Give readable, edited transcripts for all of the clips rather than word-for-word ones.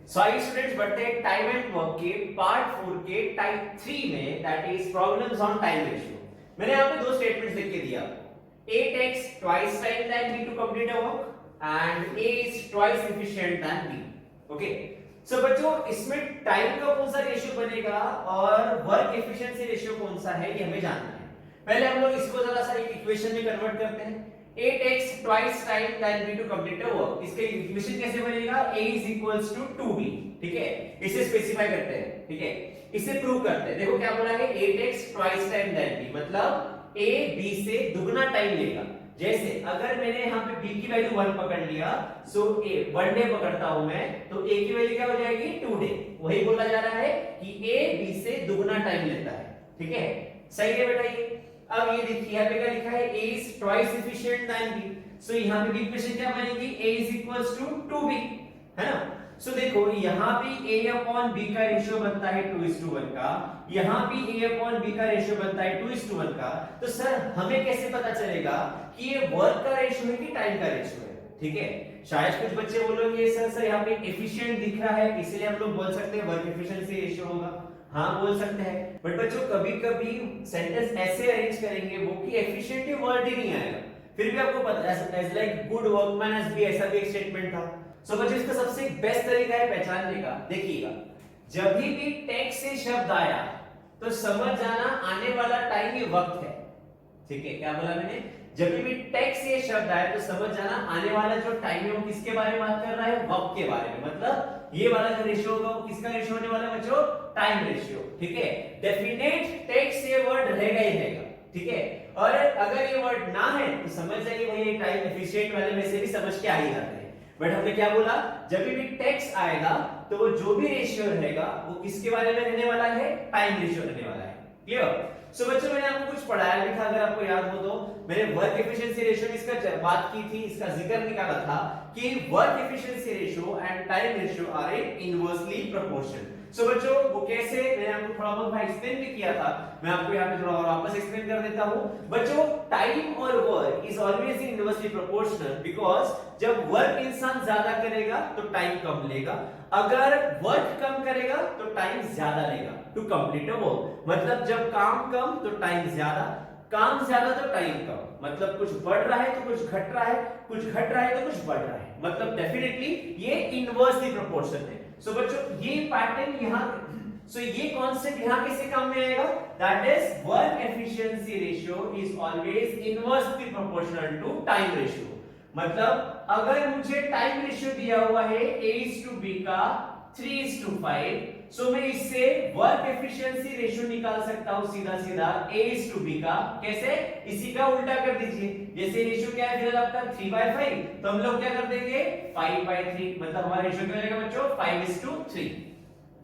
सो आई students बढ़ते हैं time and work के पार्ट 4 के टाइप 3 में, that is problems on time ratio. मैंने यहाँ पे दो स्टेटमेंट्स लिख के दिया आपको। A takes twice time than B to complete a work and A is twice efficient than B. Okay, so बच्चों इसमें टाइम का कौन सा रेशियो बनेगा और वर्क एफिशिएंसी रेशियो कौन सा है ये हमें जानना है। पहले हम लोग इसको जरा सा एक इक्वेशन में कन्वर्ट करते हैं। A takes twice time than B to complete a work। इसका इक्वेशन कैसे बनेगा? A is equals to 2B। ठीक है, इसे स्पेसिफाई करते हैं। ठीक है, इसे प्रूव करते हैं। देखो क्या बोला है, A takes twice time than B, मतलब A B से दुगना टाइम लेगा। जैसे अगर मैंने यहाँ पे B की वैल्यू 1 पकड़ लिया, सो A 1 डे पकड़ता हूं मैं, तो A की वैल्यू क्या हो जाएगी? 2 डे। वही बोला जा रहा है कि A B से दुगना टाइम लेता है। ठीक है, सही है बेटा ये। अब ये देखिए यहाँ पे क्या लिखा है, A is twice efficient than B। सो यहाँ पे B इक्वेशन क्या बनेगी? A is equals to 2B, है ना। सो देखो यहाँ भी A upon B का रेशियो बनता है 2:1 का, यहाँ भी A upon B का रेशियो बनता है 2:1 का। तो सर हमें कैसे पता चलेगा कि ये वर्क का रेशियो है कि टाइम का रेशियो है? ठीक है, शायद कुछ बच्चे बोलोगे सर यहाँ पे एफिशिएंट दिख रहा है इसलिए हम लोग बोल सकते हैं वर्क एफिशिएंसी रेशियो होगा। हाँ बोल सकते हैं, बट बच्चों कभी कभी सेंटेंस ऐसे अरेंज करेंगे वो कि एफिशिएंट वर्ड ही नहीं आएगा, फिर भी आपको पता है as like good workman as भी ऐसा भी एक स्टेटमेंट था। सो बच्चों इसका सबसे बेस्ट तरीका है पहचानने का। देखिएगा, जब भी टेक्स्ट से शब्द आया तो समझ जाना आने वाला टाइम ये वक्त है। ठीक है, क्या बोला मैंने? जब भी टेक्स्ट से शब्द आए तो समझ जाना आने वाला जो टाइम है वो किसके बारे में बात कर रहा है? वक्त के बारे में। मतलब ये वाला जो रेशियो होगा वो किसका रेशियो होने वाला है बच्चों? Time ratio. ठीक है, डेफिनेट टेक्स्ट से वर्ड रहेगा ही रहेगा। ठीक है, और अगर ये वर्ड ना है तो समझ जाइए वही टाइम एफिशिएंट वाले में से भी समझ के आ ही जाते हैं। बट हमने क्या बोला, जब भी टेक्स्ट आएगा तो वो जो भी रेशियो रहेगा वो किसके बारे में रहने वाला है? टाइम रेशियो रहने वाला है। क्लियर? सो बच्चों मैंने आपको कुछ पढ़ाया भी था, अगर आपको याद हो तो मैंने वर्क एफिशिएंसी रेशियो में इसका बात की थी, इसका जिक्र निकाला था कि work efficiency ratio and time ratio are inversely proportional. So बच्चों वो कैसे, मैंने आपको थोड़ा बहुत एक्सप्लेन भी किया था, मैं आपको यहाँ पे थोड़ा और वापस एक्सप्लेन कर देता हूँ। बच्चों टाइम और work is always inversely proportional, because जब वर्क इंसान ज्यादा करेगा तो टाइम कम लेगा, अगर वर्क कम करेगा तो टाइम ज्यादा लेगा टू कंप्लीट अ वर्क। मतलब जब काम कम तो टाइम ज्यादा, काम ज्यादा तो टाइम कम। मतलब कुछ बढ़ रहा है तो कुछ घट रहा है, कुछ घट रहा है तो कुछ बढ़ रहा है, मतलब डेफिनेटली ये इनवर्सली प्रोपोर्शनल है। सो बच्चों ये पैटर्न यहाँ, सो ये कॉन्सेप्ट यहाँ किसके काम में आएगा? That is work efficiency ratio is always inversely proportional to time ratio. मतलब अगर मुझे टाइम रेशियो दिया हुआ है A/B का 3:5, सो मैं इससे वर्क एफिशिएंसी रेशियो निकाल सकता हूं सीधा सीधा A/B का। कैसे? इसी का उल्टा कर दीजिए। जैसे रेशियो क्या है फिर आपका 3/5, तो हम लोग क्या कर देंगे 5/3, मतलब हमारा रेशियो क्या हो जाएगा बच्चों 5:3।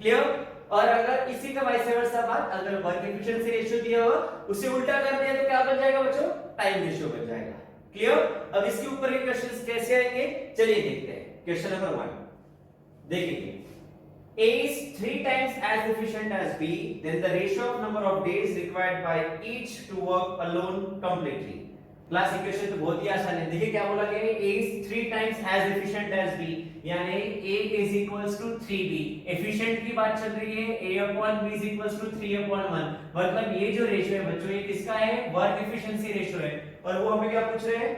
क्लियर? और अगर इसी का वाइस वर्सा बात, अगर वर्क एफिशिएंसी रेशियो दिया हुआ उसे उल्टा कर दिया तो क्या बन जाएगा बच्चों? टाइम रेशियो बन जाएगा। क्लियर? अब इसके ऊपर के क्वेश्चंस कैसे आएंगे चलिए देखते हैं। क्वेश्चन नंबर 1 देखिए, A is 3 times as efficient as B, then the ratio of number of days required by each to work alone completely. Class equation तो बहुत ही आसान है। देखिए क्या बोला गया है, A is 3 times as efficient as B, यानी A is equals to 3B। Efficient की बात चल रही है, A upon B is equals to 3/1। मतलब ये जो रेशियो है बच्चों ये किसका है? वर्क एफिशिएंसी रेशियो है। और वो हमें क्या पूछ रहे हैं?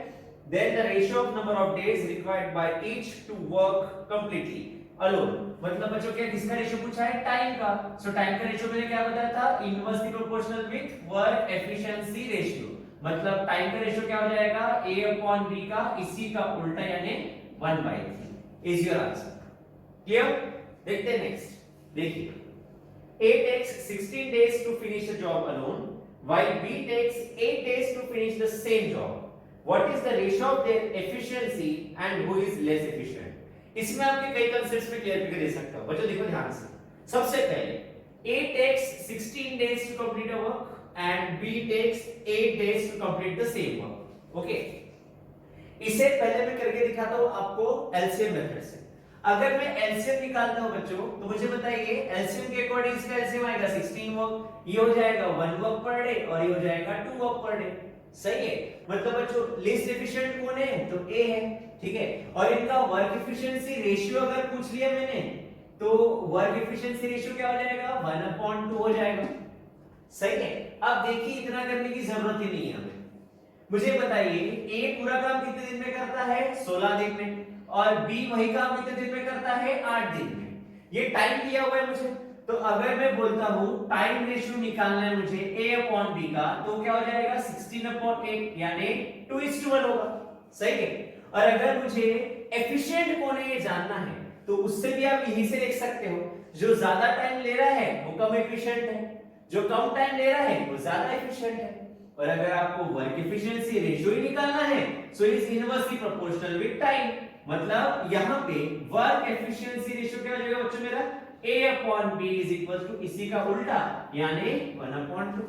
Then the ratio of number of days required by each to work completely alone। मतलब बच्चों क्या किसका रेशियो पूछा है? टाइम का। सो टाइम का रेशियो मैंने क्या बताया था? Inversely proportional with work efficiency ratio. मतलब टाइम का रेशियो क्या हो जाएगा? A upon B का इसी का उल्टा यानी 1/3 इज योर आंसर। क्लियर? देखते हैं नेक्स्ट। देखिए, A takes 16 days to finish a job alone, while B takes 8 days to finish the same job. What is the ratio of their efficiency and who is less efficient? इसमें आपके कई concepts में clear करके दे सकता हूं। बच्चों देखो ध्यान से, सबसे पहले A takes 16 days to complete a work and B takes 8 days to complete the same work. Okay? इसे पहले मैं करके दिखाता हूं आपको एलसीएम मेथड से। अगर मैं एलसीएम निकालता हूं बच्चों तो मुझे बताइए एलसीएम के अकॉर्डिंग इसका एलसीएम आएगा 16 वर्क, ये हो जाएगा 1 वर्क पर डे और ये हो जाएगा 2 वर्क पर डे। सही है? मतलब बच्चों लीस्ट एफिशिएंट कौन है? तो ए है। ठीक है, और इनका वर्क एफिशिएंसी रेशियो अगर पूछ लिया मैंने तो वर्क एफिशिएंसी रेशियो क्या हो जाएगा 1/2 हो जाएगा। सही है। अब देखिए इतना करने की जरूरत ही नहीं है हमें। मुझे बताइए ए पूरा काम कितने दिन में करता है 16 दिन में और बी वही काम कितने दिन में करता है 8 दिन में। ये टाइम दिया हुआ है मुझे, तो अगर मैं बोलता हूं टाइम रेशियो निकालना है मुझे a अपॉन b का, तो क्या हो जाएगा 16/8 यानी 2:1 होगा। सही है। और अगर मुझे एफिशिएंट कौन है ये जानना है तो उससे भी आप यहीं से देख सकते हो, जो ज्यादा टाइम ले रहा है वो कम एफिशिएंट है, जो कम टाइम ले रहा है वो ज्यादा एफिशिएंट है। और अगर आपको वर्क एफिशिएंसी रेशियो ही निकालना है so is inversely proportional with time. मतलब यहां पे वर्क एफिशिएंसी रेशियो क्या हो जाएगा बच्चों मेरा a upon b is equal to इसी का उल्टा यानी 1/2।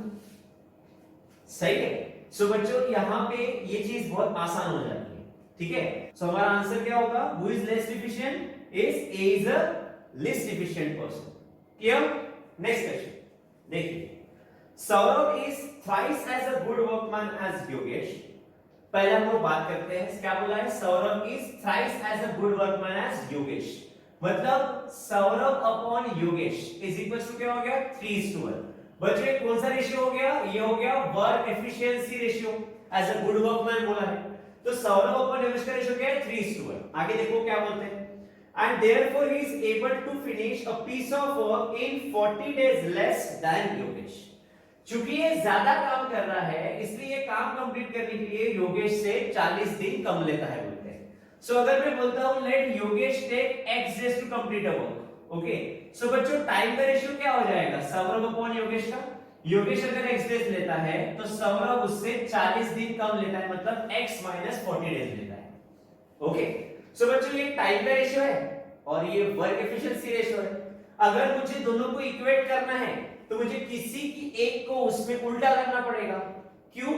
सही है। सो बच्चों यहां पे ये चीज बहुत आसान हो जाती है। ठीक है। सो हमारा आंसर क्या होगा who is less efficient is a is a least efficient person। Clear. Next question देखिए Saurabh is thrice as a good workman as Yogesh. पहले हम लोग बात करते हैं क्या बोला है Saurabh is thrice as a good workman as Yogesh. मतलब Saurabh upon Yogesh is equal to क्या हो गया 3:1। बच्चे कौन सा रेशियो हो गया ये हो गया work efficiency ratio as a good workman बोला है, तो सौरभ अपॉन योगेश का रेशियो क्या है 3:1। आगे देखो क्या बोलते हैं and therefore he is able to finish a piece of work in 40 days less than Yogesh. चूंकि ये ज्यादा काम कर रहा है इसलिए ये काम कंप्लीट करने के लिए योगेश से 40 दिन कम लेता है बोलते हैं। सो अगर मैं बोलता हूं let Yogesh take x days to complete a work. Okay. So बच्चों टाइम का रेशियो क्या हो जाएगा सौरभ अपॉन योगेश का। योगेश अगर x days लेता है तो सौरभ उससे 40 दिन कम लेता है, मतलब x - 40 days लेता है। ओके। सो बच्चों ये टाइम का रेशियो है और ये वर्क एफिशिएंसी रेशियो है। अगर मुझे दोनों को इक्वेट करना है तो मुझे किसी की एक को उसमें उल्टा करना पड़ेगा। क्यों?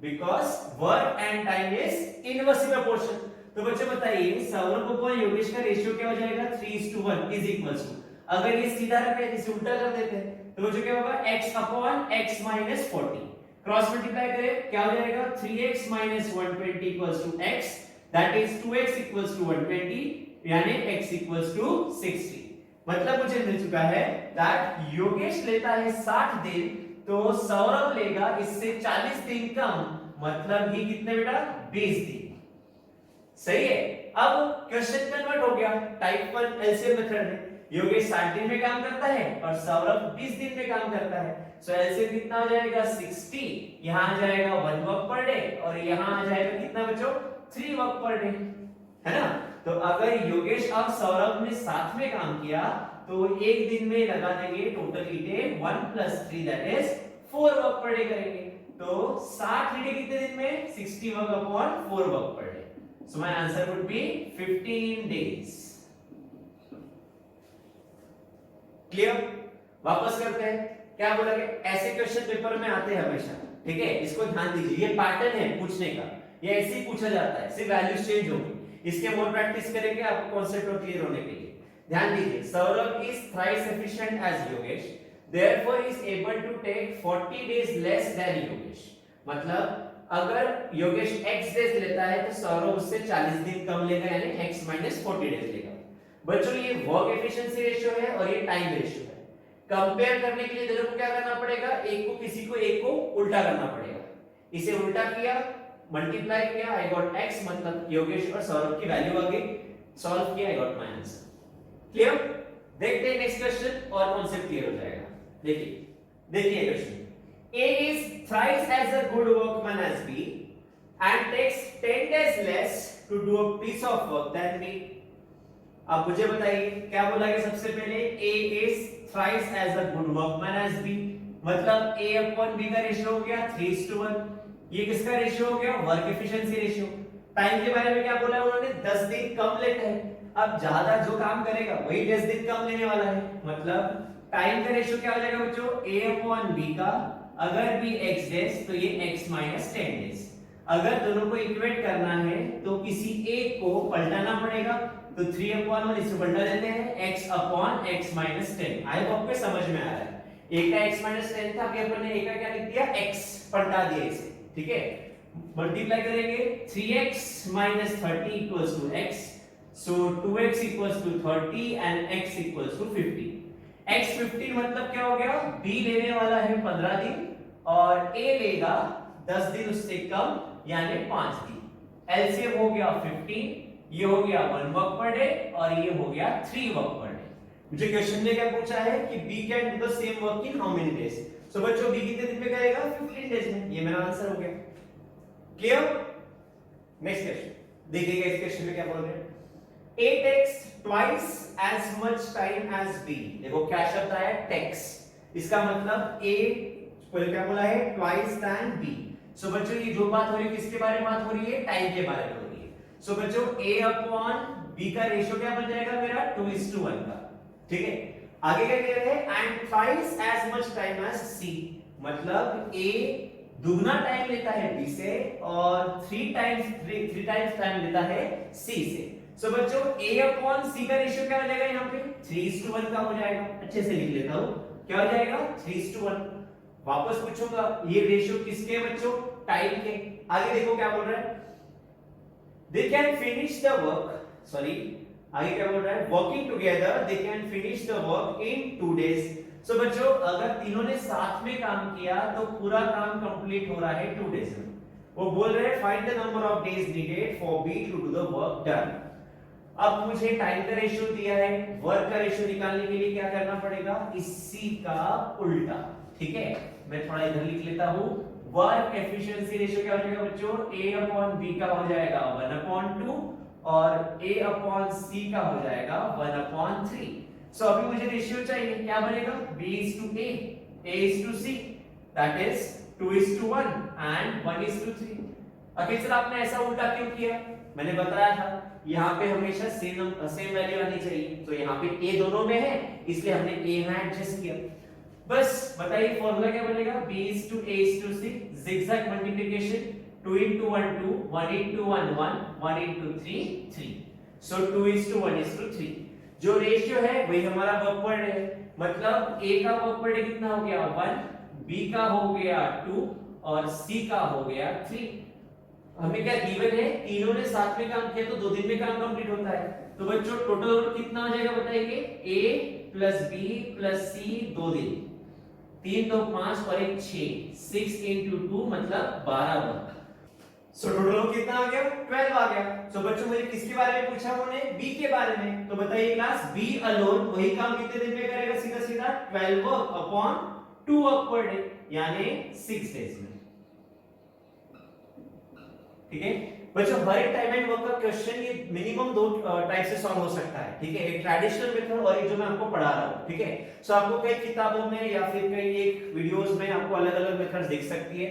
Because work and time is inversely proportional. तो बच्चों बताइए सौरभ अपॉन योगेश का रेशियो क्या हो जाएगा 3:1 इज इक्वल्स टू, अगर ये सीधा रखे इसे उल्टा कर देते हैं तो बच्चों क्या होगा x अपॉन x - 40 क्रॉस मल्टीप्लाई करें क्या हो जाएगा 3x - 120 equals to x, that is 2x equals to 120 यानी x equals to 60। मतलब मुझे मिल चुका है that योगेश लेता है 60 दिन तो सौरभ लेगा इससे 40 दिन कम, मतलब ये कितने बेटा 20 दिन। सही है। अब क्वेश्चन कन्वर्ट हो गया टाइप 1 एलसीएम मेथड में। योगेश 60 दिन में काम करता है और सौरभ 20 दिन में काम करता है। सो एलसीएम कितना हो जाएगा 60, यहां आ जाएगा 1 वर्क पर डे और यहां आ जाएगा कितना बच्चों 3 वर्क पर डे, है ना। तो अगर योगेश और सौरभ ने साथ में काम किया तो एक दिन में लगा देंगे टोटल ईटे 1 + 3 that is 4 work per day करेंगे। तो 60 ईटे कितने दिन में 60 work upon 4 work per day. So my answer would be 15 days. Clear. वापस करते हैं क्या बोला गया, ऐसे क्वेश्चन पेपर में आते हैं हमेशा। ठीक है, इसको ध्यान दीजिए, ये पैटर्न है पूछने का, ये ऐसे ही पूछा जाता है, सिर्फ वैल्यूज चेंज होंगी। इसके मोर प्रैक्टिस करेंगे आपको कॉन्सेप्ट और क्लियर होने के लिए। ध्यान दीजिए Saurabh is thrice efficient as Yogesh, therefore is able to take 40 days less than Yogesh. मतलब अगर योगेश x डेज लेता है तो सौरभ उससे 40 दिन कम लेगा यानी x - 40 डेज लेगा। बच्चों ये वर्क एफिशिएंसी रेशियो है और ये टाइम रेशियो है। कंपेयर करने के लिए दोनों को क्या करना पड़ेगा, एक को किसी को एक को उल्टा करना पड़ेगा। इसे उल्टा किया मल्टीप्लाई किया आई गॉट x, मतलब योगेश और सौरभ की वैल्यू आ गई, सॉल्व किया I got my answer. Clear. देखते हैं नेक्स्ट क्वेश्चन और कॉन्सेप्ट क्लियर हो जाएगा। देखिए question A is thrice as a good workman as B and takes 10 days less to do a piece of work than B। अब मुझे बताइए क्या बोला गया सबसे पहले, A is thrice as a good workman as B, मतलब A upon B का रेशियो हो गया 3:1। ये किसका रेशियो हो गया, वर्क एफिशिएंसी रेशियो। टाइम के बारे में क्या बोला उन्होंने, 10 दिन कम लेते हैं। अब ज्यादा जो काम करेगा वही 10 दिन कम लेने वाला है, मतलब टाइम का रेशियो क्या हो जाएगा बच्चों, A upon B का अगर B x डेज तो ये x - 10 डेज। अगर दोनों को इक्वेट करना है तो किसी एक को पलटाना पड़ेगा, तो 3/1 इसे पलटा देते हैं x upon x - 10। I hope आपको समझ में आ रहा है। a का x - 10 था, अभी अपन ने a का क्या लिख दिया x, पलटा दिया इसे। ठीक है, मल्टीप्लाई करेंगे 3x - 30 = x, So 2x equals to 30 and x equals to 50. x 15 मतलब क्या हो गया, b लेने वाला है 15 दिन और a लेगा 10 दिन उससे कम यानी 5 दिन। एलसीएम हो गया 15, ये हो गया 1 वर्क पर डे और ये हो गया 3 वर्क पर डे। मुझे क्वेश्चन में क्या पूछा है कि b can do the same work in how many days. So बच्चों b कितने दिन में करेगा, 15 डेज में। ये मेरा आंसर हो गया। क्लियर? नेक्स्ट क्वेश्चन देखिएगा, इस क्वेश्चन में क्या बोल रहे हैं, a takes twice as much time as b। देखो क्या शब्द आया, takes, इसका मतलब a पहले क्या बोला है, twice than b। सो बच्चों ये जो बात हो रही है किसके बारे में बात हो रही है, टाइम के बारे में हो रही है। सो बच्चों a अपॉन b का रेशियो क्या बन जाएगा मेरा, 2:1 का। ठीक है, आगे क्या कह रहे हैं, and twice as much time as c, मतलब a दुगना टाइम लेता है b से और 3 टाइम्स टाइम लेता है c से। सो बच्चों a अपॉन c का रेशियो क्या हो जाएगा, यहाँ पे 3:1 का हो जाएगा। अच्छे से लिख लेता हूं, क्या हो जाएगा, 3:1। वापस पूछूंगा ये रेशियो किसके है बच्चों, टाइम के। आगे देखो क्या बोल रहा है, they can finish the work, sorry आगे क्या बोल रहा है, working together they can finish the work in 2 days. So बच्चों अगर तीनों ने साथ में काम किया तो पूरा काम कंप्लीट हो रहा है 2 डेज में। वो बोल रहे हैं find the number of days needed for B to do the work done. अब मुझे टाइम का रेशियो दिया है, वर्क का रेशियो निकालने के लिए क्या करना पड़ेगा, इसी का उल्टा। ठीक है, मैं थोड़ा इधर लिख लेता हूं, वर्क एफिशिएंसी रेशियो क्या हो जाएगा बच्चों, a अपॉन b का हो जाएगा 1/2 और a अपॉन c का हो जाएगा 1/3। सो अभी मुझे रेशियो चाहिए, क्या बनेगा, b:a, a:c, that is 2:1 and 1:3। आखिर सर आपने ऐसा उल्टा क्यों किया, मैंने बताया था यहाँ पे हमेशा सेम वैल्यू आनी चाहिए, तो यहाँ पे a दोनों में है इसलिए हमने a यहाँ एडजस्ट किया। बस बताइए फॉर्मूला क्या बनेगा, b:a:c, zigzag multiplication, 2 into 1 2, 1 into 1 1, 1 into 3 3। सो 2:1:3। जो रेशियो है वही हमारा वर्क पर डे है, मतलब a का वर्क पर डे कितना हो गया 1, b का हो गया 2 और c का हो गया 3। हमें क्या गिवन है, तीनों ने साथ में काम किया तो 2 दिन में काम कंप्लीट होता है। तो बच्चों टोटल वर्क कितना हो जाएगा बताइए, a plus b plus c 2 दिन, 3 2 5 और 1 6, 6 into 2 मतलब 12 वर्क। सो टोटल वर्क कितना आ गया, 12 आ गया। सो बच्चों मुझे किसके बारे में पूछा उन्होंने, b के बारे में। तो बताइए क्लास b अलोन वही काम कितने दिन में करेगा, सीधा सीधा 12 work upon 2 work per day यानी 6 डेज में। ठीक है बच्चों, हर एक टाइम एंड वर्क का क्वेश्चन ये मिनिमम 2 टाइप से सॉल्व हो सकता है। ठीक है, एक ट्रेडिशनल मेथड और एक जो मैं आपको पढ़ा रहा हूं। ठीक है, सो आपको कई किताबों में या फिर कई एक वीडियोस में आपको अलग अलग मेथड्स दिख सकती है,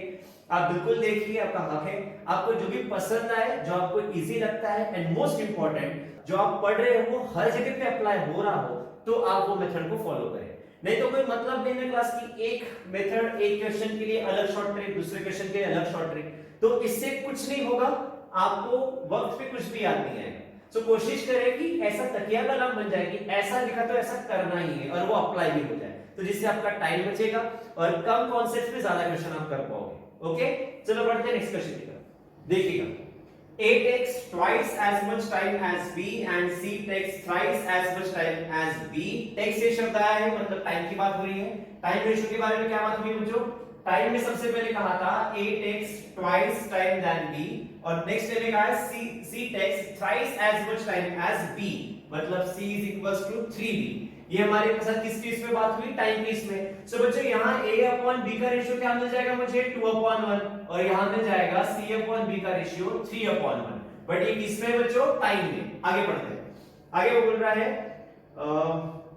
आप बिल्कुल देखिए, आपका हक है। आपको जो भी पसंद आए, जो आपको इजी लगता है एंड मोस्ट इंपॉर्टेंट जो आप पढ़ रहे हो वो हर जगह पे अप्लाई हो रहा हो तो आप वो मेथड को फॉलो करें। नहीं तो कोई मतलब नहीं है क्लास की एक मेथड एक क्वेश्चन के लिए अलग शॉर्ट ट्रिक, दूसरे क्वेश्चन के लिए अलग शॉर्ट ट्रिक, तो इससे कुछ नहीं होगा, आपको वक्त पे कुछ भी याद नहीं आएगा। सो कोशिश करें कि ऐसा तकिया कलम बन जाए कि ऐसा लिखा तो ऐसा करना ही है और वो अप्लाई भी हो जाए, तो जिससे आपका टाइम बचेगा और कम कॉन्सेप्ट में ज्यादा क्वेश्चन आप कर पाओगे। ओके, चलो बढ़ते हैं नेक्स्ट क्वेश्चन की तरफ। देखिएगा, A takes twice as much time as B and C takes thrice as much time as B। Takes ये शब्द आया है मतलब टाइम की बात हो रही है। टाइम रेशियो के बारे में क्या बात हुई बच्चों, टाइम में सबसे पहले कहा था A takes twice time than B और नेक्स्ट में कहा है C takes thrice as much time as B, मतलब C is equals to 3B। ये हमारे साथ किस केस में बात हुई, टाइम केस में। सो बच्चों यहाँ a अपॉन b का रेशियो क्या मिल जाएगा मुझे, 2/1 और यहाँ मिल जाएगा c अपॉन b का रेशियो 3/1। बट ये किस में बच्चों, टाइम में। आगे बढ़ते हैं, आगे वो बोल रहा है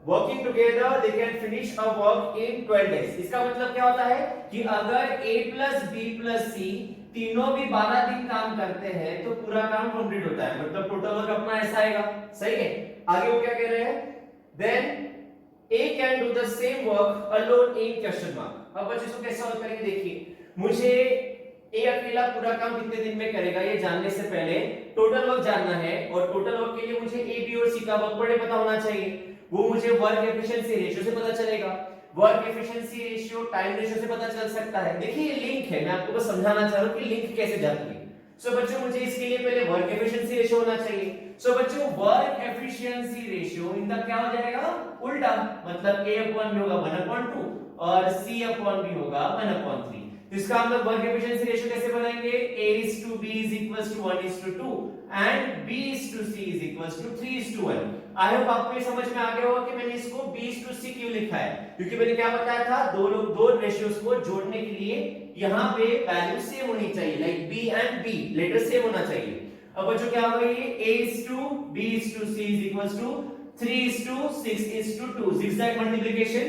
working together they can finish a work in 12 days. इसका मतलब क्या होता है कि अगर a plus b plus c तीनों भी 12 दिन काम करते हैं तो पूरा काम कंप्लीट होता है, मतलब टोटल वर्क अपना ऐसा आएगा। सही है, आगे वो क्या कह रहे हैं, then A can do the same work alone in question mark। अब बच्चों इसको कैसे सॉल्व करेंगे, देखिए मुझे A अकेला पूरा काम कितने दिन में करेगा ये जानने से पहले टोटल वर्क जानना है, और टोटल वर्क के लिए मुझे A B और C का वर्क पर डे पता होना चाहिए। वो मुझे वर्क एफिशिएंसी रेशियो से पता चलेगा, work efficiency ratio time ratio से पता चल सकता है। देखिए ये लिंक है, मैं आपको बस समझाना चाह रहा हूं कि लिंक कैसे जाती है। सो बच्चों मुझे इसके लिए पहले वर्क एफिशिएंसी रेशियो होना चाहिए। सो बच्चों वर्क एफिशिएंसी रेशियो इनका क्या हो जाएगा, उल्टा, मतलब A अपॉन B होगा 1/2 और C अपॉन B होगा 1/3। तो इसका हम लोग वर्क एफिशिएंसी रेशियो कैसे बनाएंगे, A/B = 1:2 and B/C = 3:1। I hope आपको ये समझ में आ गया होगा कि मैंने इसको B/C क्यों लिखा है, क्योंकि मैंने क्या बताया था, दो रेशियोज को जोड़ने के लिए यहाँ पे वैल्यू सेम होनी चाहिए, like B and B letter same होना चाहिए। अब बच्चों क्या होगा, ये A/B/C = 3:6:2, zigzag मल्टीप्लिकेशन,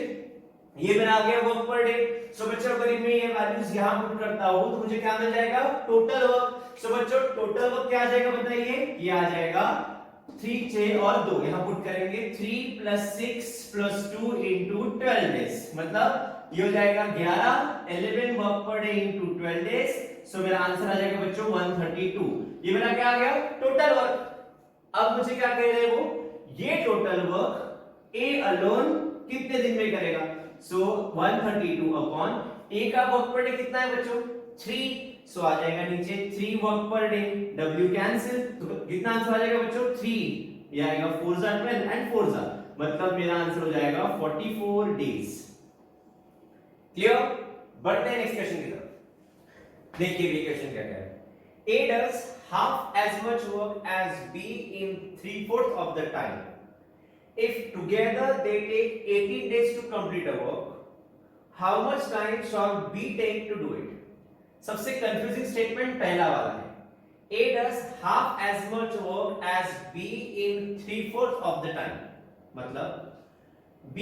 ये मेरा आ गया वर्क पर डे। सो बच्चों अगर मैं ये वैल्यूज यहां पुट करता हूं तो मुझे क्या मिल जाएगा, टोटल वर्क। सो बच्चों टोटल वर्क क्या आ जाएगा बताइए, ये आ जाएगा 3 6 और 2, यहां पुट करेंगे 3 + 6 + 2 * 12 डेज, मतलब ये हो जाएगा 11 वर्क पर डे * 12 डेज। सो मेरा आंसर आ जाएगा बच्चों 132। ये मेरा क्या आ गया, टोटल वर्क। अब मुझे क्या कह रहे हैं वो, ये टोटल वर्क ए अलोन कितने दिन में करेगा। सो 132 अपॉन ए का वर्क पर डे कितना है बच्चों, 3। सो आ जाएगा नीचे 3 work per day, W cancel, तो कितना आंसर आ जाएगा बच्चों 3, ये आएगा 4 * 12 एंड 4 मतलब मेरा आंसर हो जाएगा 44 डेज। क्लियर। बढ़ते हैं नेक्स्ट क्वेश्चन की तरफ। देखिए ये क्वेश्चन क्या कह रहा है, A does half as much work as B in 3/4 of the time. If together they take 18 days to complete a work, how much time shall B take to do it? सबसे confusing statement पहला वाला है, A does half as much work as B in 3/4 of the time, मतलब B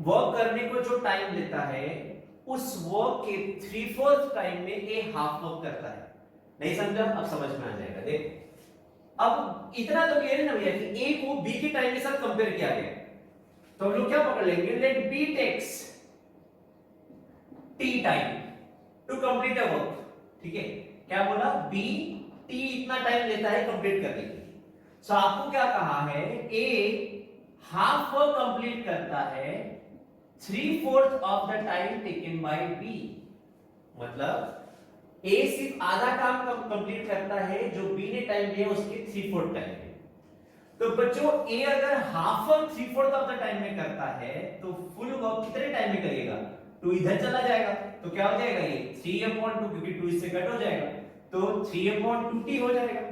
work करने को जो time लेता है उस वर्क के 3/4 टाइम में A हाफ वर्क करता है। नहीं समझा, अब समझ में आ जाएगा। देख अब इतना तो क्लियर है ना भैया कि A को B के टाइम के साथ कंपेयर किया गया, तो हम लोग क्या पकड़ लेंगे, let B takes T time to complete a work. ठीक है, क्या बोला, B T इतना टाइम लेता है कंप्लीट करने के लिए। सो आपको क्या कहा है, A हाफ वर्क कंप्लीट करता है 3/4 of the time taken by B, मतलब A सिर्फ आधा काम कंप्लीट करता है जो B ने टाइम लिया उसके 3/4 टाइम में। तो बच्चों A अगर half work 3/4 of the time में करता है तो फुल वर्क कितने टाइम में करेगा, 2 इधर चला जाएगा, तो क्या हो जाएगा ये 3/2, क्योंकि 2 इससे कट हो जाएगा, तो 3/2T हो जाएगा।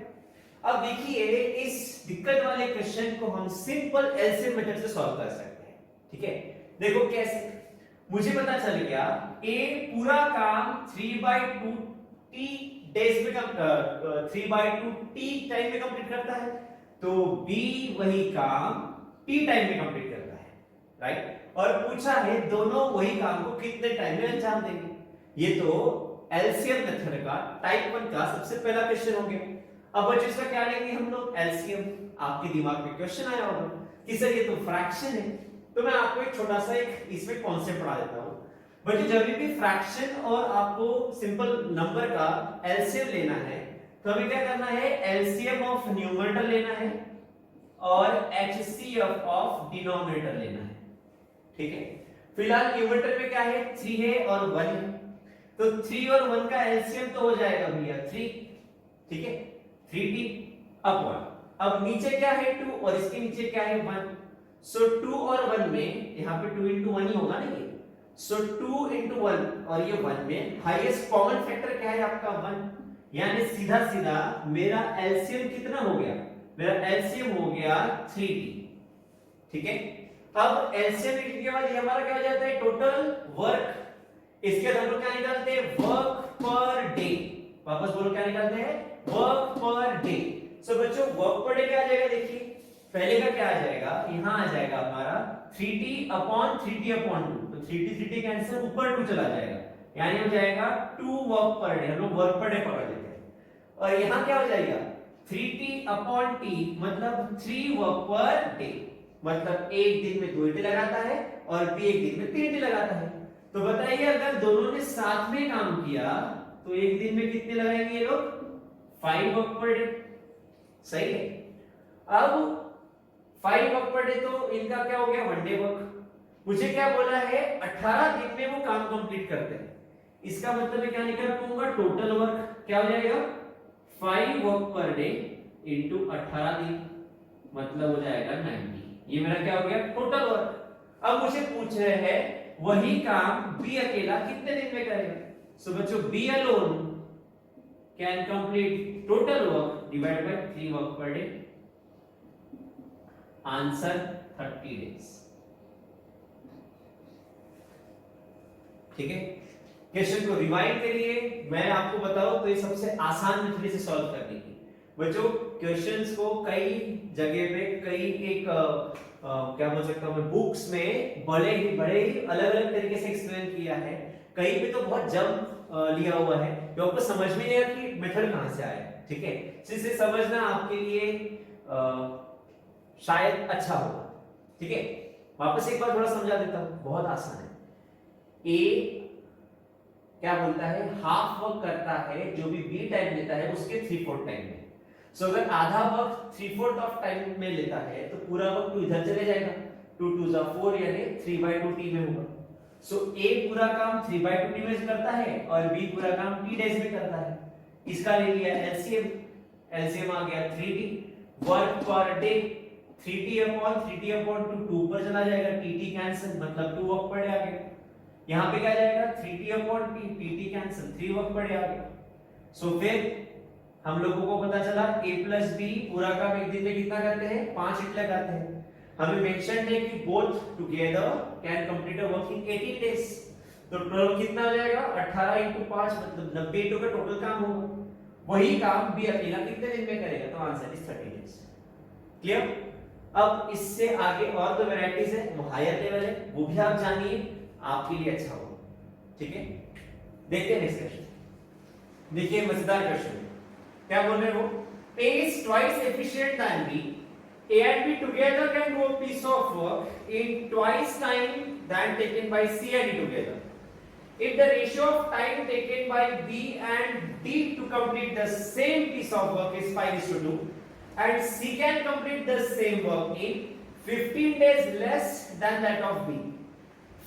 अब देखिए इस दिक्कत वाले क्वेश्चन को हम सिंपल एलसीएम मेथड से सॉल्व कर सकते हैं। ठीक है, देखो कैसे, मुझे पता चल गया A पूरा काम 3/2T डेज में 3/2T टाइम में कंप्लीट करता है, तो B वही काम T टाइम में कंप्लीट करता है, राइट। और पूछा है दोनों वही काम को कितने टाइम में अंजाम देंगे। ये तो एलसीएम मेथड का टाइप 1 का सबसे पहला क्वेश्चन हो गया। अब बच्चों इसका क्या लेंगे हम लोग, एलसीएम। आपके दिमाग में क्वेश्चन आया होगा कि सर ये तो फ्रैक्शन है, तो मैं आपको एक छोटा सा एक इसमें कॉन्सेप्ट पढ़ा देता हूं। बच्चों जब भी फ्रैक्शन और आपको सिंपल नंबर का एलसीएम लेना है तो हमें क्या करना है, एलसीएम ऑफ न्यूमरेटर लेना है और एचसीएफ ऑफ डिनोमिनेटर लेना है। ठीक है, फिलहाल न्यूमरेटर में क्या है, 3 है और 1 है, तो 3 और 1 का एलसीएम तो हो जाएगा भैया 3। ठीक है, 3t अपॉन, अब नीचे क्या है 2 और इसके नीचे क्या है 1, सो 2 और 1 में यहाँ पे 2 into 1 ही होगा ना ये, सो 2 into 1 और ये 1 में हाईएस्ट कॉमन फैक्टर क्या है आपका 1, यानी सीधा सीधा मेरा एलसीएम कितना हो गया, मेरा एलसीएम हो गया 3t। ठीक है, अब एलसीएम लिखने के बाद ये हमारा क्या हो जाता है, टोटल वर्क। इसके बाद हम लोग क्या निकालते हैं, वर्क पर डे। वापस बोलो क्या निकालते हैं, वर्क पर डे। सो बच्चों वर्क पर डे क्या आ जाएगा, देखिए पहले का क्या आ जाएगा, यहां आ जाएगा हमारा 3t अपॉन 2, तो 3t कैंसिल, ऊपर 2 चला जाएगा, यानी हो जाएगा 2 वर्क पर डे। हम लोग वर्क पर डे पकड़ लेते हैं, और यहां क्या हो जाएगा 3t अपॉन t, मतलब 3 वर्क पर डे, मतलब एक दिन में 2t लगाता है और B एक दिन में 3t लगाता है। तो बताइए अगर दोनों ने साथ में काम किया तो एक दिन में कितने लगाएंगे ये लोग, 5 वर्क पर डे। सही है, अब 5 वर्क पर डे तो इनका क्या हो गया, 1 डे वर्क। मुझे क्या बोला है, 18 दिन में वो काम कंप्लीट करते हैं, इसका मतलब मैं क्या निकाल पाऊंगा, टोटल वर्क क्या हो जाएगा 5 वर्क पर डे इंटू 18 दिन, मतलब हो जाएगा 90। ये मेरा क्या हो गया, टोटल वर्क। अब मुझे पूछ रहे हैं वही काम बी अकेला कितने दिन में करेगा। सो बच्चों B alone can complete total work divide by 3 work per day, answer 30 days. ठीक है, क्वेश्चन को रिवाइंड करिए, मैं आपको बताऊं तो ये सबसे आसान मेथड से सॉल्व करने की। बच्चों क्वेश्चंस को कई जगह पे कई एक क्या बोल सकता हूं मैं, बुक्स में बड़े ही अलग अलग तरीके से एक्सप्लेन किया है, कहीं पे तो बहुत जंप लिया हुआ है जो आपको समझ में नहीं आया कि मेथड कहां से आया। ठीक है, इसे समझना आपके लिए शायद अच्छा होगा। ठीक है, वापस एक बार थोड़ा समझा देता हूं, बहुत आसान है। ए क्या बोलता है, हाफ वर्क करता है जो भी बी टाइम लेता है उसके 3/4 टाइम में। सो अगर आधा वर्क 3/4 ऑफ टाइम में लेता है तो पूरा वर्क तो इधर चले जाएगा, 2 2 जा 4 यानी 3/2 टी में होगा। सो ए पूरा काम 3/2 टी में करता है और बी पूरा काम टी डेज में करता है। इसका ले लिया एलसीएम, एलसीएम आ गया 3टी, work per day 3t upon 2 2 पर चला जाएगा, टी कैंसिल, मतलब 2 वर्क पर डे आ गया। यहां पे क्या जाएगा 3t upon t, t cancel, 3 work per day आ गया। सो फिर हम लोगों को पता चला a प्लस बी पूरा काम एक दिन में कितना करते हैं, 5 इट लगाते हैं। हमें मेंशन है कि both together can complete a work in 80 days, तो टोटल कितना हो जाएगा 18 into 5 मतलब 90 इंटू का टोटल काम होगा। वही काम बी अकेला कितने दिन में करेगा, तो आंसर इज 30 डेज। क्लियर। अब इससे आगे और दो वैरायटीज है, वो हायर लेवल है, वो भी आप जानिए, आपके लिए अच्छा होगा। ठीक है, देखते हैं नेक्स्ट क्वेश्चन। देखिए मजेदार क्वेश्चन है, क्या बोल रहे हो, A is twice efficient than B. A and B together can do a piece of work in twice time than taken by C and D together. If the ratio of time taken by B and D to complete the same piece of work is 5:2 and C can complete the same work in 15 days less than that of B,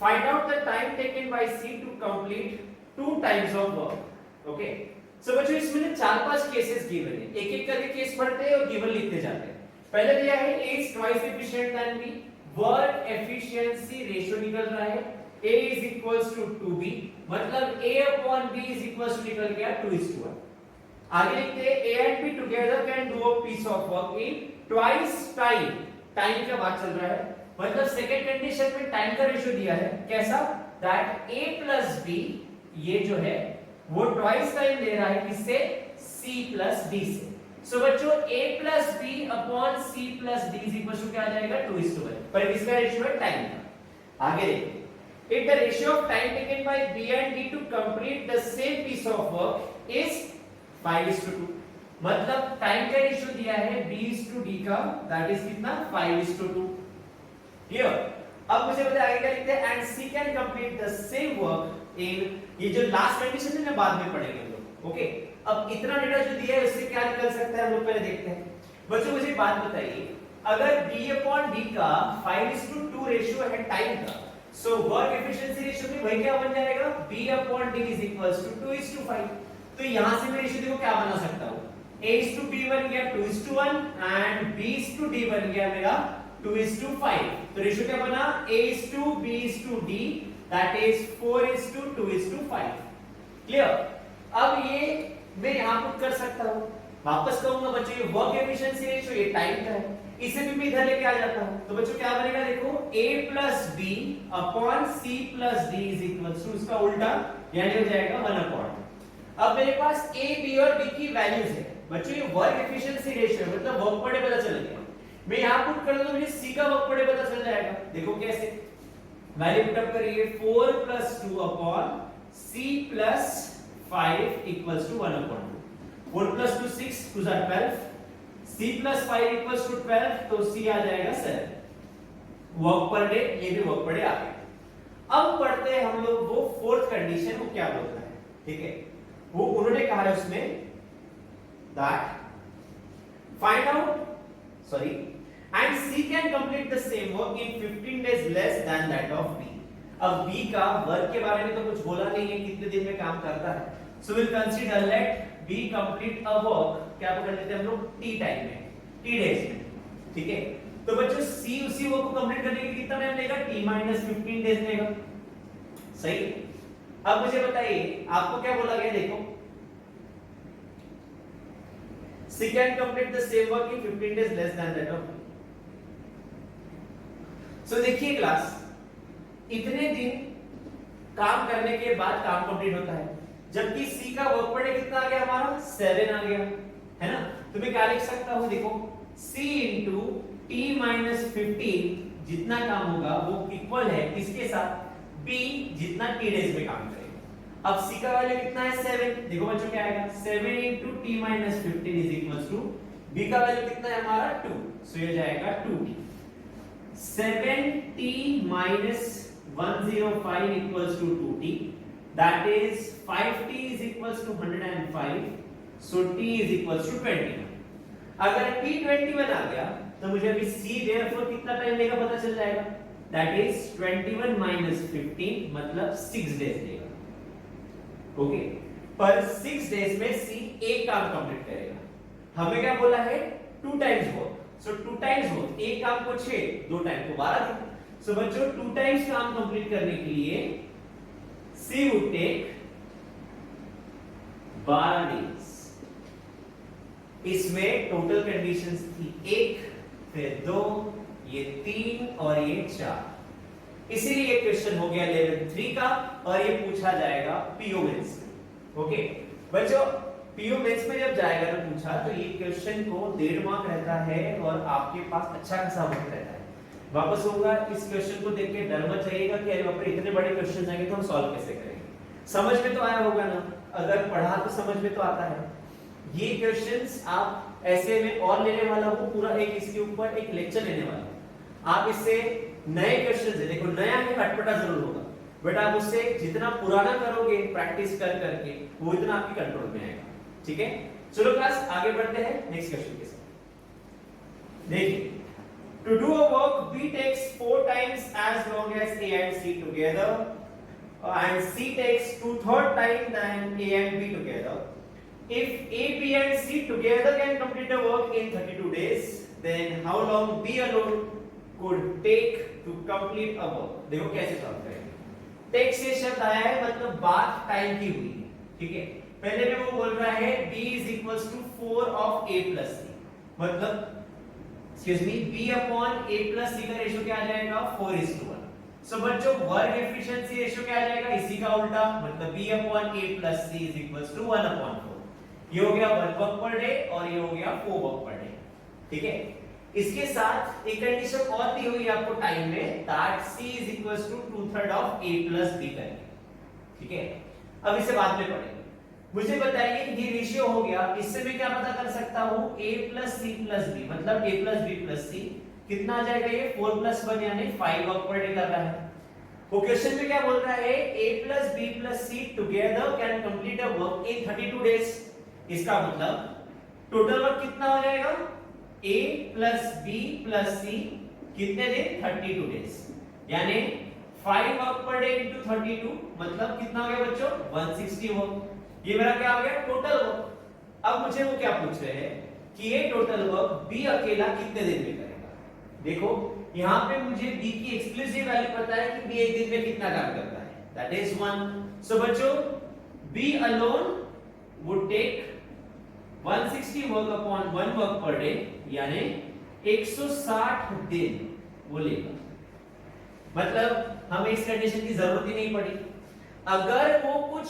find out the time taken by C to complete 2 times of work. Okay, so बच्चों इसमें 4-5 cases given है, एक एक करके case पढ़ते हैं और given लिखते जाते हैं। पहले दिया है A is twice efficient than B, work efficiency ratio निकल रहा है A is equals to 2B, मतलब A upon B is equals to निकल गया 2:1। आगे लिखते हैं A and B together can do a piece of work in twice time, time का बात चल रहा है, मतलब सेकंड कंडीशन में टाइम का रेशियो दिया है, कैसा, दैट A plus B ये जो है वो ट्वाइस टाइम ले रहा है किससे, C plus D से। सो बच्चों A plus B upon C plus D is equal to क्या आ जाएगा 2:1, पर किसका रेशियो है, टाइम का। आगे देखिए, if the ratio of time taken by B and D to complete the same piece of work is 5:2, मतलब टाइम का रेशियो दिया है B/D का, दैट इज कितना 5:2। क्लियर। अब मुझे बताइए आगे क्या लिखते हैं, and C can complete the same work in, ये जो लास्ट कंडीशन है ना बाद में पढ़ेंगे हम लोग। ओके, अब इतना डेटा जो दिया है उससे क्या निकल सकता है हम लोग पहले देखते हैं। बच्चों मुझे बात बताइए, अगर B upon D का 5:2 रेशियो है टाइम का, सो वर्क एफिशिएंसी रेशियो भी वही क्या बन जाएगा, B upon D is equals to 2:5। तो यहां से मैं रेशियो देखो क्या बना सकता हूं, A/B बन गया 2:1 एंड B/D बन गया मेरा 2:5। तो रेशियो क्या बना, A/B/D that is 4:2:5। क्लियर। अब ये मैं यहां पुट कर सकता हूं, वापस कहूंगा बच्चों ये वर्क एफिशिएंसी रेशियो ये टाइम का है, इसे भी मैं इधर लेके आ जाता हूं, तो बच्चों क्या बनेगा देखो, A plus B upon C plus D is equals to, इसका उल्टा यानी हो जाएगा 1/। अब मेरे पास A, B और D की वैल्यूज है बच्चों, ये वर्क एफिशिएंसी रेशियो मतलब वर्क पर डे पता चल गया, मैं यहां पुट कर दूं तो मुझे C का वर्क पर डे पता चल जाएगा। देखो कैसे, वैल्यू पुट अप करिए, 4 plus 2 upon C plus 5 equals to 1/2। 4 plus 2 6, 2 are 12, C plus 5 equals to 12, तो C आ जाएगा 7। वर्क पर डे, ये भी वर्क पर डे आ गया। अब पढ़ते हैं हम लोग वो फोर्थ कंडीशन, वो क्या बोलता है। ठीक है, वो उन्होंने कहा है उसमें that find out and C can complete the same work in 15 days less than that of B। अब B का वर्क के बारे में तो कुछ बोला नहीं है, कितने दिन में काम करता है, so we'll consider let B complete a work क्या पकड़ लेते हैं हम लोग टी टाइम में, टी डेज में, ठीक है। तो बच्चों सी उसी वर्क को कंप्लीट करने के लिए कितना टाइम लेगा, टी माइनस 15 डेज लेगा, सही। अब मुझे बताइए आपको क्या बोला गया, देखो see can complete the same work in 15 days less than that of. So देखिए क्लास, इतने दिन काम करने के बाद काम कंप्लीट होता है, जबकि सी का वर्क पर डे कितना आ गया हमारा 7 आ गया, है ना। तो मैं क्या लिख सकता हूं, देखो c इंटू टी माइनस 15 जितना काम होगा वो इक्वल है किसके साथ, b जितना टी डेज में काम करेगा। अब c का वैल्यू कितना है 7, देखो बच्चों क्या आएगा 7 into T minus 15 is equal to b का वैल्यू कितना है हमारा 2, सो ये जाएगा 2t। 7t minus 105 equals to 2t, that is 5t is equals to 105, so t is equals to 21। अगर t 21 आ गया तो मुझे अभी c therefore कितना टाइम लेगा पता चल जाएगा, that is 21 minus 15 मतलब 6 डेज लेगा, ओके। पर 6 डेज में c एक काम कंप्लीट करेगा। हमें क्या बोला है 2 टाइम्स वर्क, सो 2 टाइम्स वर्क, एक काम को 6, 2 टाइम को 12 दिन। सो बच्चों 2 टाइम्स काम कंप्लीट करने के लिए C would take 12 डेज। इसमें टोटल कंडीशंस थी 1, फिर 2, ये 3 और ये 4। इसीलिए ये क्वेश्चन हो गया लेवल 3 का और ये पूछा जाएगा पीओ मेंस में, ओके। बच्चों पीओ मेंस में जब जाएगा तो पूछा तो ये क्वेश्चन को 1.5 मार्क रहता है और आपके पास अच्छा खासा वक्त रहता है। वापस होगा, इस क्वेश्चन को देख के डर मत जाइएगा कि अरे बाप रे इतने बड़े क्वेश्चन आएंगे तो हम सॉल्व कैसे करेंगे। समझ में तो आया होगा ना, अगर पढ़ा तो समझ में तो आता है। ये क्वेश्चंस आप ऐसे में और लेने वाला हूं, पूरा एक इसके ऊपर एक लेक्चर लेने वाला हूं। आप इससे नए क्वेश्चंस है, देखो नया है अटपटा जरूर होगा, बट आप उससे जितना पुराना करोगे प्रैक्टिस कर करके वो इतना आपके कंट्रोल में आएगा, ठीक है। चलो क्लास आगे बढ़ते हैं नेक्स्ट क्वेश्चन के साथ। देखिए to do a work b takes 4 times as long as a and c together and c takes 2/3 time than a and b together. If a, b and c together can complete a work in 32 days, then how long b alone could take to complete a work? देखो कैसे solve करेंगे। Take से शब्द आया है मतलब बात time की हुई है, ठीक है। पहले में वो बोल रहा है b is equals to 4 of a plus c, मतलब excuse me b upon a plus c का रेशियो क्या आ जाएगा 4:1। सो बच्चों वर्क एफिशिएंसी रेशियो क्या आ जाएगा इसी का उल्टा, मतलब b upon a plus c is equals to 1/4। ये हो गया 1 वर्क पर डे और ये हो गया 4 वर्क पर डे, ठीक है। इसके साथ एक कंडीशन और दी हुई है आपको टाइम में, that c is equals to 2/3 of a plus b करके, ठीक है। अब इसे बाद में पढ़ेंगे। मुझे बताइए ये रेशियो हो गया, इससे मैं क्या पता कर सकता हूं a plus c plus b, मतलब a plus b plus c कितना आ जाएगा, ये 4 प्लस 1 यानी 5 वर्क पर डे कर रहा है। वो क्वेश्चन में क्या बोल रहा है a plus b plus c together can complete a work in 32 days. इसका मतलब टोटल वर्क कितना हो जाएगा a plus b plus c कितने दिन 32 डेज, यानी 5 वर्क पर डे इनटू 32 मतलब कितना हो गया बच्चों 160 वर्क। ये मेरा क्या आ गया टोटल वर्क। अब मुझे वो क्या पूछ रहे हैं कि ये टोटल वर्क B अकेला कितने दिन में करेगा। देखो यहाँ पे मुझे B की एक्सक्लूसिव वैल्यू पता है कि B एक दिन में कितना काम करता है, दैट इज 1। सो बच्चों B alone would take 160 work upon 1 work per day, यानी 160 दिन वो लेगा। मतलब हमें इस कंडीशन की जरूरत ही नहीं पड़ी। अगर वो कुछ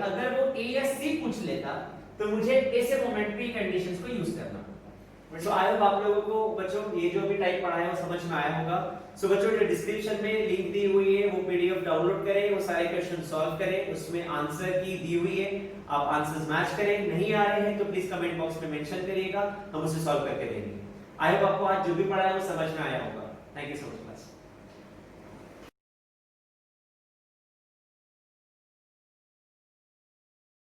अगर वो A या C पूछ लेता तो मुझे ऐसे मोमेंटरी कंडीशंस को यूज करना। सो आई होप आप लोगों को बच्चों ये जो भी टाइप पढ़ा है वो समझ में आया होगा। सो बच्चों जो डिस्क्रिप्शन में लिंक दी हुई है वो पीडीएफ डाउनलोड करें, वो सारे क्वेश्चन सॉल्व करें, उसमें आंसर की दी हुई है, आप आंसर्स मैच करें। नहीं आ रहे हैं तो प्लीज कमेंट बॉक्स में मेंशन करिएगा, हम उसे सॉल्व करके देंगे। आई होप आपको आज जो भी पढ़ा है वो समझ में आया होगा। Thank you so much.